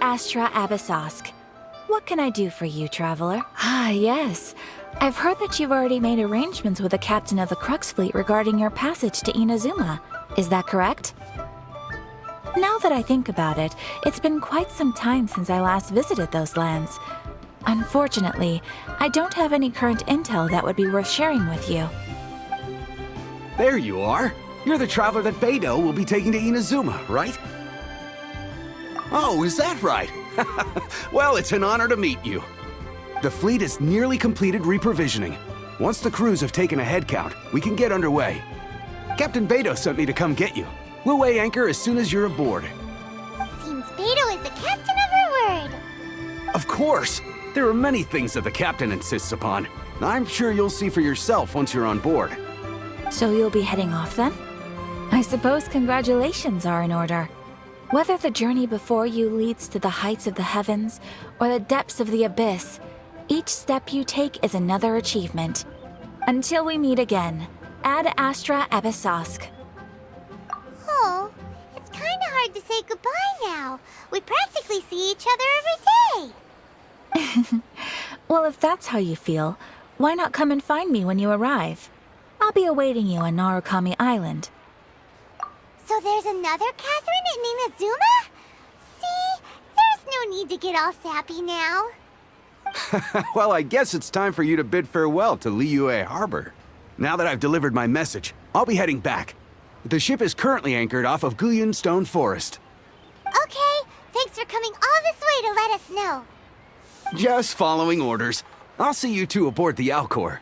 Astra Abyssosk. What can I do for you, traveler? Ah, yes. I've heard that you've already made arrangements with the captain of the Crux Fleet regarding your passage to Inazuma. Is that correct? Now that I think about it, it's been quite some time since I last visited those lands. Unfortunately, I don't have any current intel that would be worth sharing with you. There you are. You're the traveler that Beidou will be taking to Inazuma, right? Oh, is that right? Well, it's an honor to meet you. The fleet has nearly completed reprovisioning. Once the crews have taken a head count, we can get underway. Captain Beidou sent me to come get you. We'll weigh anchor as soon as you're aboard. Seems Beidou is the captain of her word. Of course! There are many things that the captain insists upon. I'm sure you'll see for yourself once you're on board. So you'll be heading off then? I suppose congratulations are in order. Whether the journey before you leads to the heights of the heavens or the depths of the abyss, each step you take is another achievement. Until we meet again, Ad Astra Abyssosk. Oh, it's kinda hard to say goodbye now. We practically see each other every day. Well, if that's how you feel, why not come and find me when you arrive? I'll be awaiting you on Narukami Island. So there's another Catherine in Inazuma? See, there's no need to get all sappy now. Well, I guess it's time for you to bid farewell to Liyue Harbor. Now that I've delivered my message, I'll be heading back. The ship is currently anchored off of Guyun Stone Forest. Okay, thanks for coming all this way to let us know. Just following orders. I'll see you two aboard the Alcor.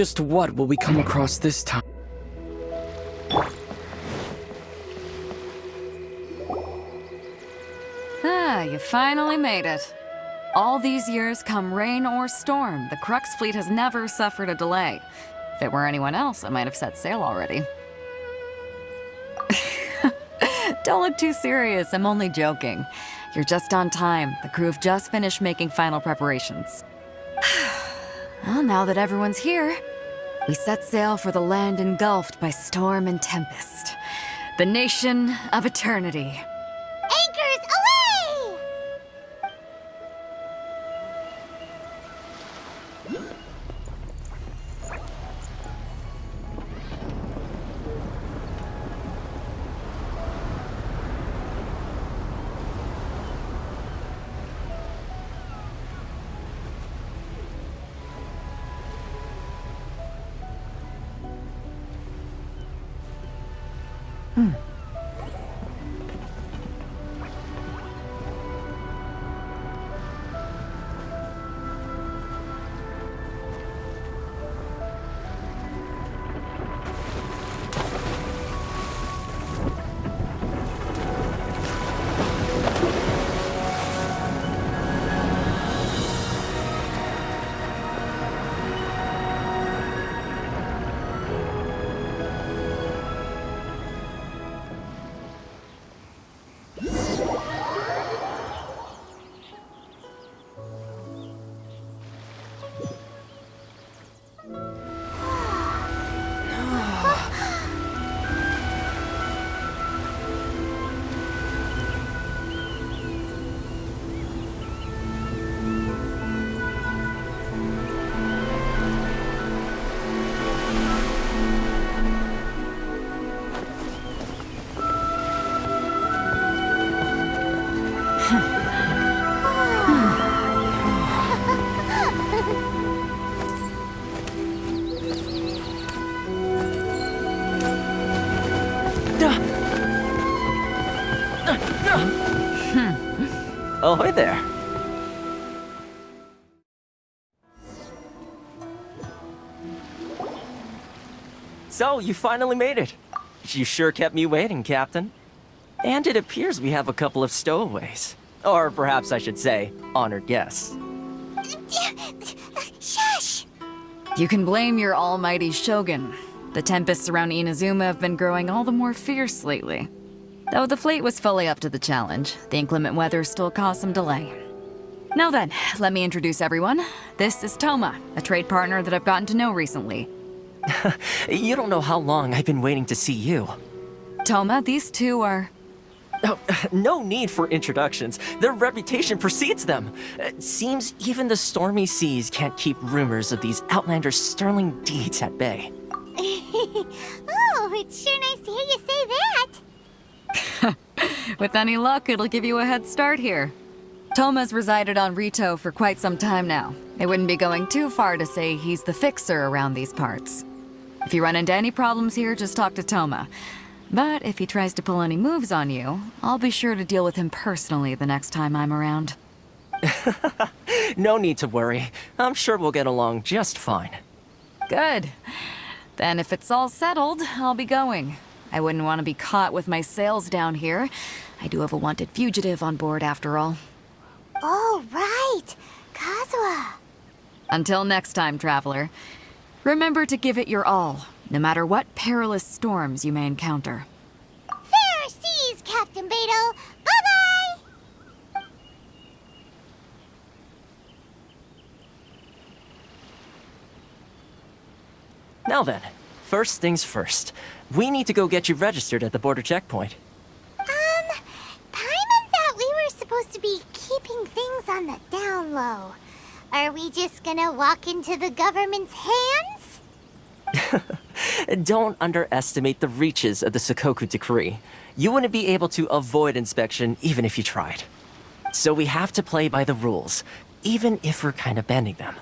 Just what will we come across this time? Ah, you finally made it. All these years, come rain or storm, the Crux fleet has never suffered a delay. If it were anyone else, I might have set sail already. Don't look too serious, I'm only joking. You're just on time. The crew have just finished making final preparations. Well, now that everyone's here, we set sail for the land engulfed by storm and tempest. The nation of eternity. Anchors away! Ahoy there. So, you finally made it. You sure kept me waiting, Captain. And it appears we have a couple of stowaways. Or perhaps I should say, honored guests. Shush! You can blame your almighty Shogun. The tempests around Inazuma have been growing all the more fierce lately. Though the fleet was fully up to the challenge, the inclement weather still caused some delay. Now then, let me introduce everyone. This is Toma, a trade partner that I've gotten to know recently. You don't know how long I've been waiting to see you. Toma, these two are... Oh, no need for introductions. Their reputation precedes them. It seems even the stormy seas can't keep rumors of these outlanders' sterling deeds at bay. Oh, it's sure nice to hear you say that. With any luck, it'll give you a head start here. Toma's resided on Rito for quite some time now. It wouldn't be going too far to say he's the fixer around these parts. If you run into any problems here, just talk to Toma. But if he tries to pull any moves on you, I'll be sure to deal with him personally the next time I'm around. No need to worry. I'm sure we'll get along just fine. Good. Then if it's all settled, I'll be going. I wouldn't want to be caught with my sails down here. I do have a wanted fugitive on board after all. Oh, right. Kazuha. Until next time, traveler. Remember to give it your all, no matter what perilous storms you may encounter. Fair seas, Captain Beto. Bye-bye! Now then, first things first. We need to go get you registered at the border checkpoint. Paimon thought we were supposed to be keeping things on the down low. Are we just gonna walk into the government's hands? Don't underestimate the reaches of the Sakoku Decree. You wouldn't be able to avoid inspection even if you tried. So we have to play by the rules, even if we're kind of bending them.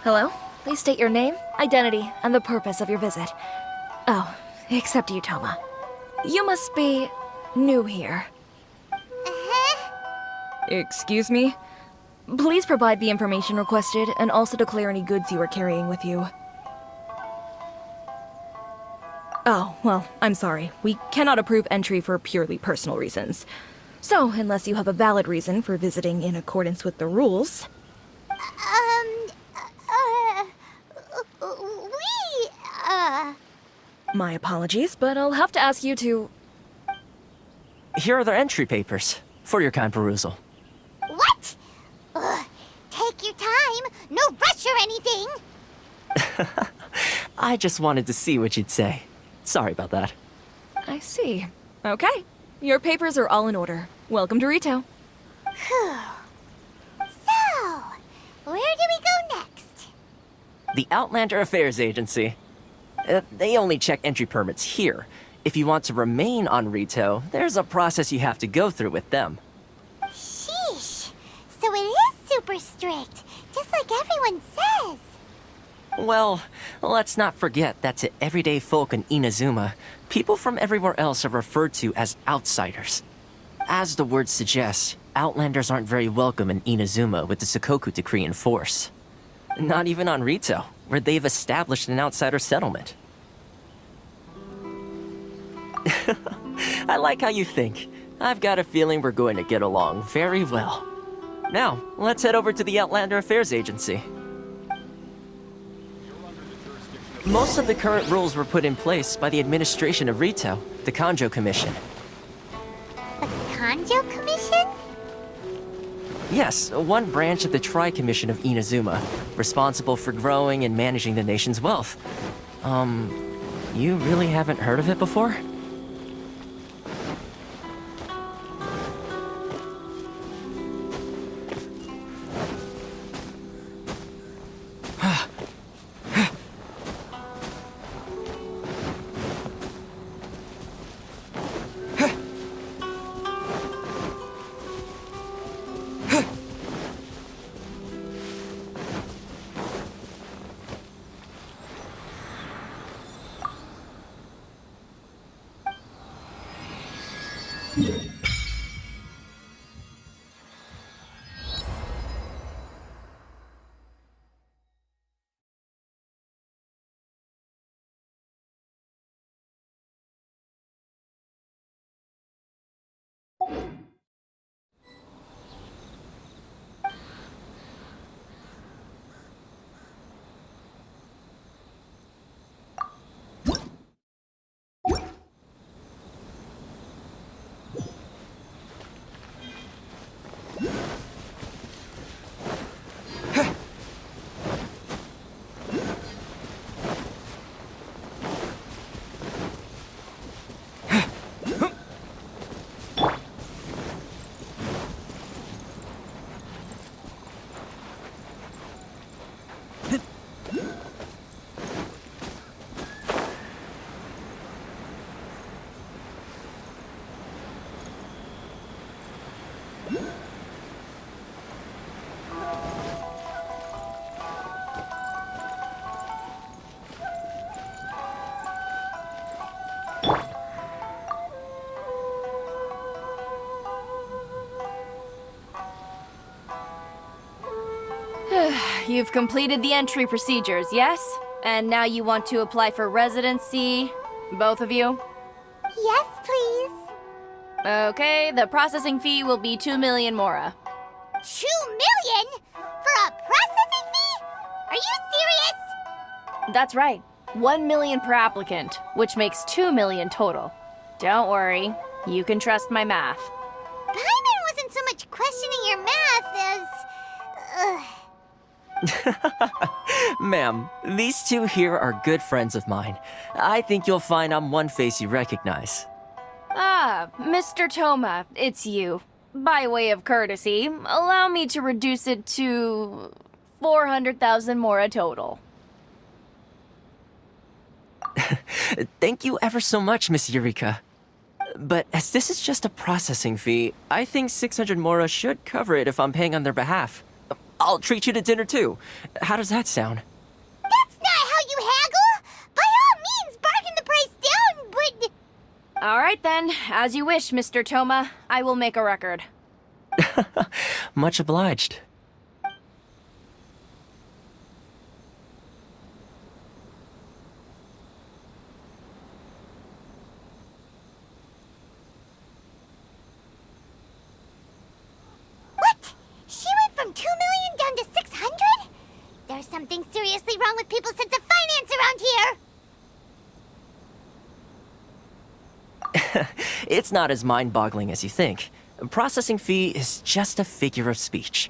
Hello? Please state your name, identity, and the purpose of your visit. Oh, except you, Toma. You must be new here. Excuse me? Please provide the information requested and also declare any goods you are carrying with you. Oh, well, I'm sorry. We cannot approve entry for purely personal reasons. So, unless you have a valid reason for visiting in accordance with the rules... My apologies, but I'll have to ask you to... Here are the entry papers, for your kind perusal. What? Ugh, take your time. No rush or anything. I just wanted to see what you'd say. Sorry about that. I see. Okay. Your papers are all in order. Welcome to Rito. Whew. So, where do we go next? The Outlander Affairs Agency. They only check entry permits here. If you want to remain on Rito, there's a process you have to go through with them. Sheesh. So it is super strict, just like everyone says. Well, let's not forget that to everyday folk in Inazuma, people from everywhere else are referred to as outsiders. As the word suggests, Outlanders aren't very welcome in Inazuma with the Sakoku Decree in force. Not even on Rito, where they've established an outsider settlement. I like how you think. I've got a feeling we're going to get along very well. Now, let's head over to the Outlander Affairs Agency. Most of the current rules were put in place by the administration of Rito, the Kanjo Commission. The Kanjo Commission? Yes, one branch of the Tri-Commission of Inazuma, responsible for growing and managing the nation's wealth. You really haven't heard of it before? You've completed the entry procedures, yes? And now you want to apply for residency? Both of you? Yes, please. Okay, the processing fee will be 2 million mora. 2 million? For a processing fee? Are you serious? That's right. 1 million per applicant, which makes 2 million total. Don't worry, you can trust my math. Paimon wasn't so much questioning your math as... Ma'am, these two here are good friends of mine. I think you'll find I'm one face you recognize. Ah, Mr. Toma, it's you. By way of courtesy, allow me to reduce it to 400,000 mora total. Thank you ever so much, Miss Eureka. But as this is just a processing fee, I think 600 mora should cover it if I'm paying on their behalf. I'll treat you to dinner too. How does that sound? That's not how you haggle! By all means, bargain the price down, but... All right then, as you wish, Mr. Toma. I will make a record. Much obliged. What? She went from 2 million down to 600? There's something seriously wrong with people's sense of finance around here! It's not as mind-boggling as you think. Processing fee is just a figure of speech.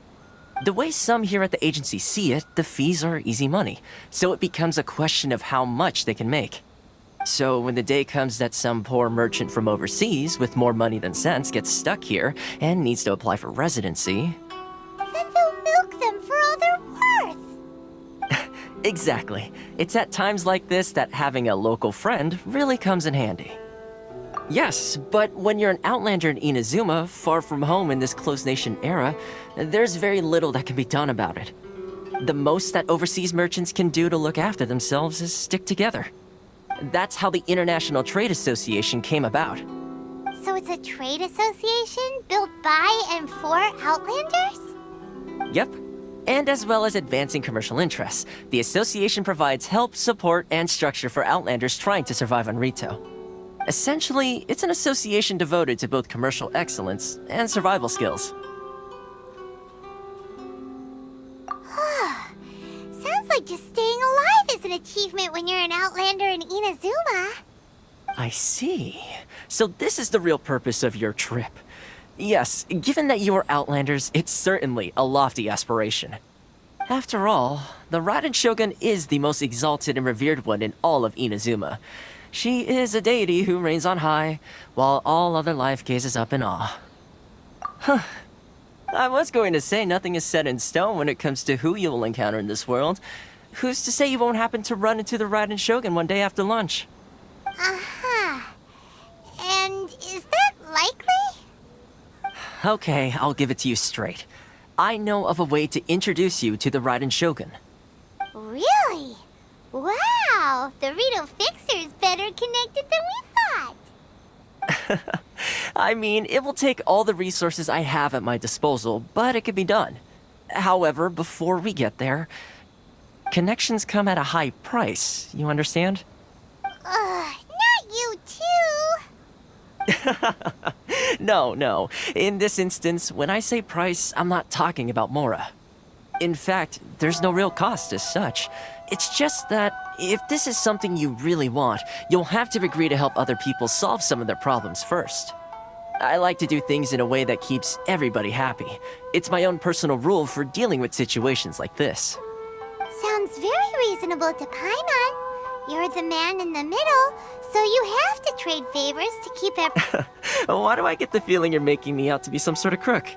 The way some here at the agency see it, the fees are easy money, so it becomes a question of how much they can make. So when the day comes that some poor merchant from overseas with more money than sense gets stuck here and needs to apply for residency... Then they'll milk them for all they're worth! Exactly. It's at times like this that having a local friend really comes in handy. Yes, but when you're an outlander in Inazuma, far from home in this closed nation era, there's very little that can be done about it. The most that overseas merchants can do to look after themselves is stick together. That's how the International Trade Association came about. So it's a trade association built by and for Outlanders? Yep. And as well as advancing commercial interests, the association provides help, support, and structure for Outlanders trying to survive on Rito. Essentially, it's an association devoted to both commercial excellence and survival skills. Sounds like just staying alive is an achievement when you're an Outlander in Inazuma. I see. So this is the real purpose of your trip. Yes, given that you are Outlanders, it's certainly a lofty aspiration. After all, the Raiden Shogun is the most exalted and revered one in all of Inazuma. She is a deity who reigns on high, while all other life gazes up in awe. Huh. I was going to say nothing is set in stone when it comes to who you will encounter in this world. Who's to say you won't happen to run into the Raiden Shogun one day after lunch? Uh-huh. And is that likely? Okay, I'll give it to you straight. I know of a way to introduce you to the Raiden Shogun. Really? Wow, the Rito Fixer is better connected than we thought. I mean, it will take all the resources I have at my disposal, but it can be done. However, before we get there, connections come at a high price, you understand? Not you too. No. In this instance, when I say price, I'm not talking about Mora. In fact, there's no real cost as such. It's just that if this is something you really want, you'll have to agree to help other people solve some of their problems first. I like to do things in a way that keeps everybody happy. It's my own personal rule for dealing with situations like this. Sounds very reasonable to Paimon. You're the man in the middle, so you have to trade favors to keep Why do I get the feeling you're making me out to be some sort of crook?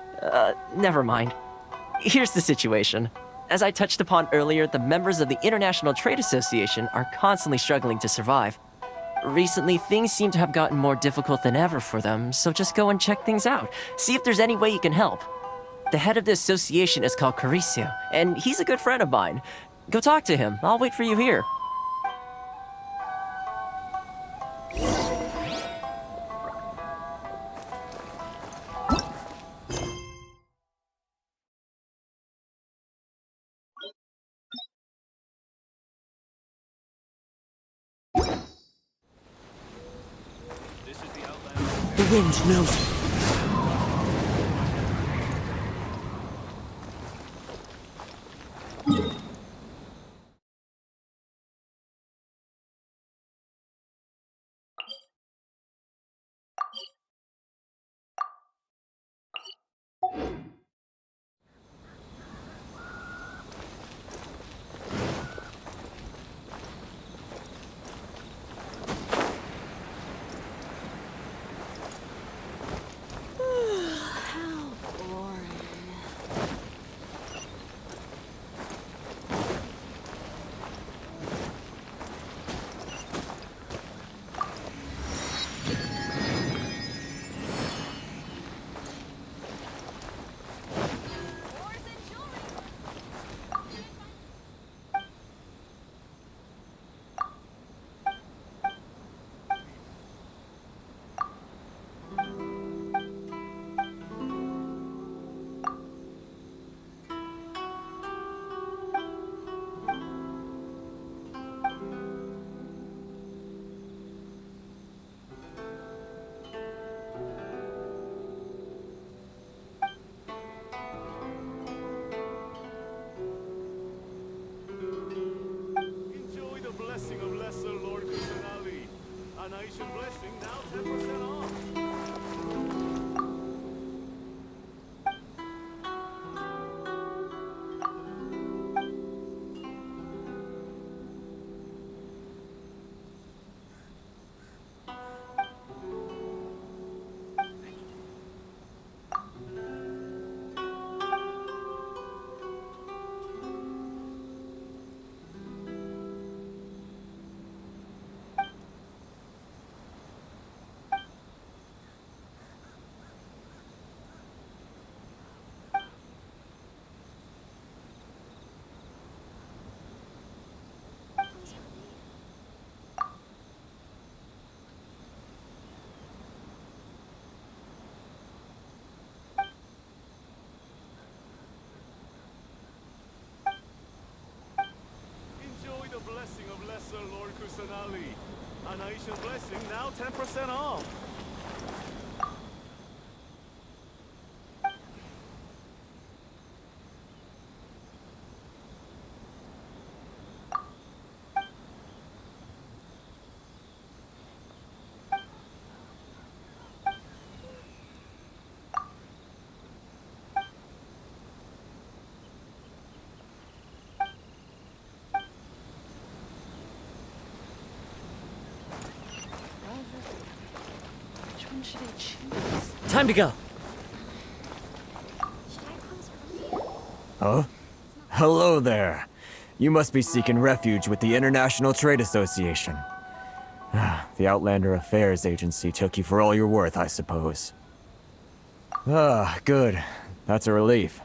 Never mind. Here's the situation. As I touched upon earlier, the members of the International Trade Association are constantly struggling to survive. Recently, things seem to have gotten more difficult than ever for them, so just go and check things out. See if there's any way you can help. The head of the association is called Carisio, and he's a good friend of mine. Go talk to him. I'll wait for you here. The wind knows it. Professor Lord Kusanali. An Aisha blessing, now 10% off. Which one should I choose? Time to go. Should I close early? Huh? Hello there. You must be seeking refuge with the International Trade Association. The Outlander Affairs Agency took you for all you're worth, I suppose. Ah, good. That's a relief.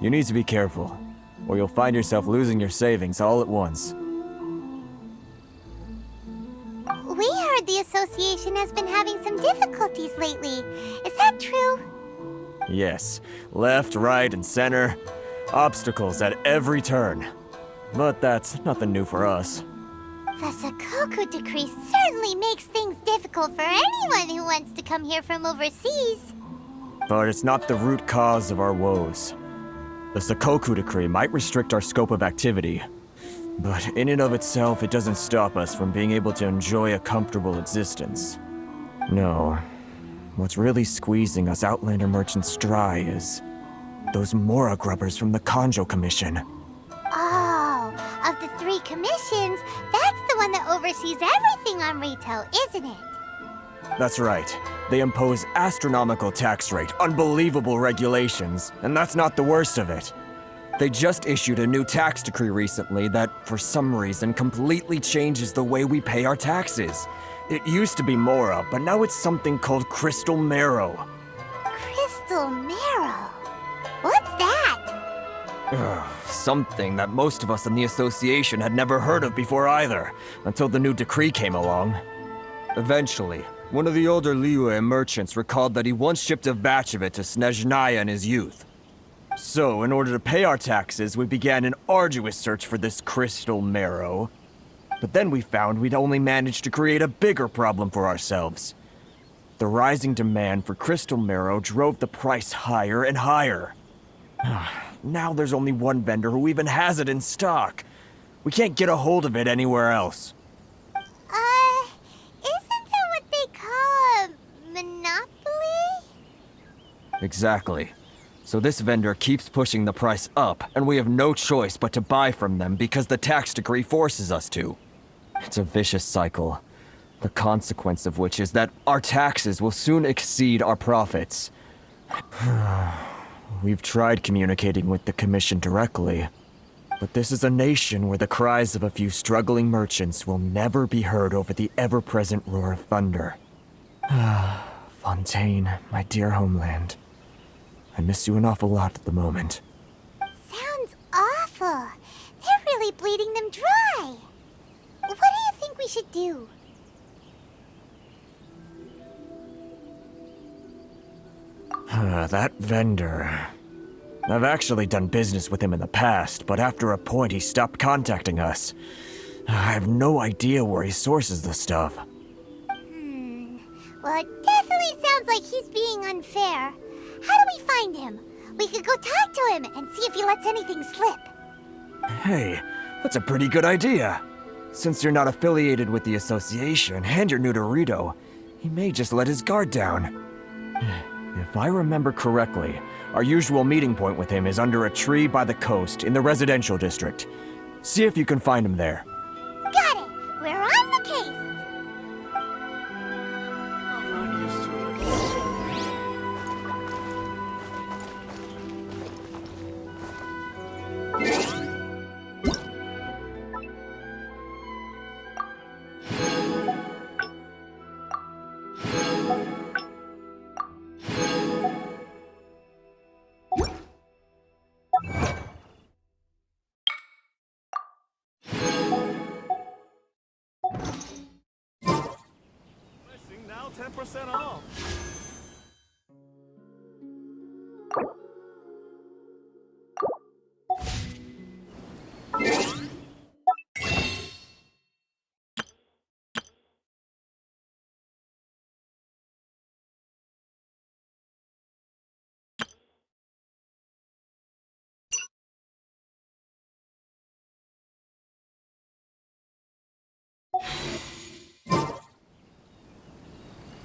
You need to be careful, or you'll find yourself losing your savings all at once. We heard the association has been having some difficulties lately. Is that true? Yes, left, right, and center. Obstacles at every turn. But that's nothing new for us. The Sakoku decree certainly makes things difficult for anyone who wants to come here from overseas. But it's not the root cause of our woes. The Sakoku decree might restrict our scope of activity, but in and of itself, it doesn't stop us from being able to enjoy a comfortable existence. No. What's really squeezing us Outlander merchants dry is those Mora grubbers from the Kanjo Commission. Oh, of the 3 commissions, that's the one that oversees everything on retail, isn't it? That's right. They impose astronomical tax rate, unbelievable regulations, and that's not the worst of it. They just issued a new tax decree recently that, for some reason, completely changes the way we pay our taxes. It used to be Mora, but now it's something called Crystal Marrow. Crystal Marrow? What's that? Something that most of us in the association had never heard of before either, until the new decree came along. Eventually, one of the older Liyue merchants recalled that he once shipped a batch of it to Snezhnaya in his youth. So, in order to pay our taxes, we began an arduous search for this crystal marrow. But then we found we'd only managed to create a bigger problem for ourselves. The rising demand for crystal marrow drove the price higher and higher. Now there's only one vendor who even has it in stock. We can't get a hold of it anywhere else. Isn't that what they call a monopoly? Exactly. So this vendor keeps pushing the price up, and we have no choice but to buy from them because the tax decree forces us to. It's a vicious cycle, the consequence of which is that our taxes will soon exceed our profits. We've tried communicating with the Commission directly, but this is a nation where the cries of a few struggling merchants will never be heard over the ever-present roar of thunder. Fontaine, my dear homeland. I miss you an awful lot at the moment. Sounds awful. They're really bleeding them dry. What do you think we should do? That vendor. I've actually done business with him in the past, but after a point he stopped contacting us. I have no idea where he sources the stuff. Well, it definitely sounds like he's being unfair. How do we find him? We could go talk to him and see if he lets anything slip. Hey, that's a pretty good idea. Since you're not affiliated with the association and you're new to Rito, he may just let his guard down. If I remember correctly, our usual meeting point with him is under a tree by the coast in the residential district. See if you can find him there. Got it! We're on the case! I'm not used to it. Blessing, now 10% off.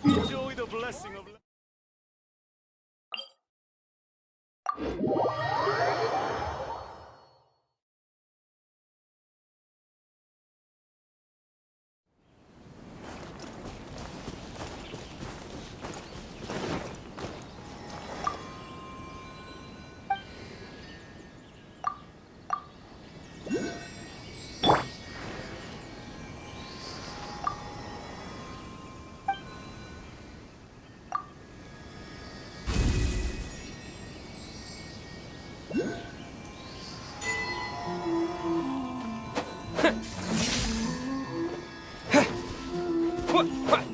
Enjoy the blessing of... What?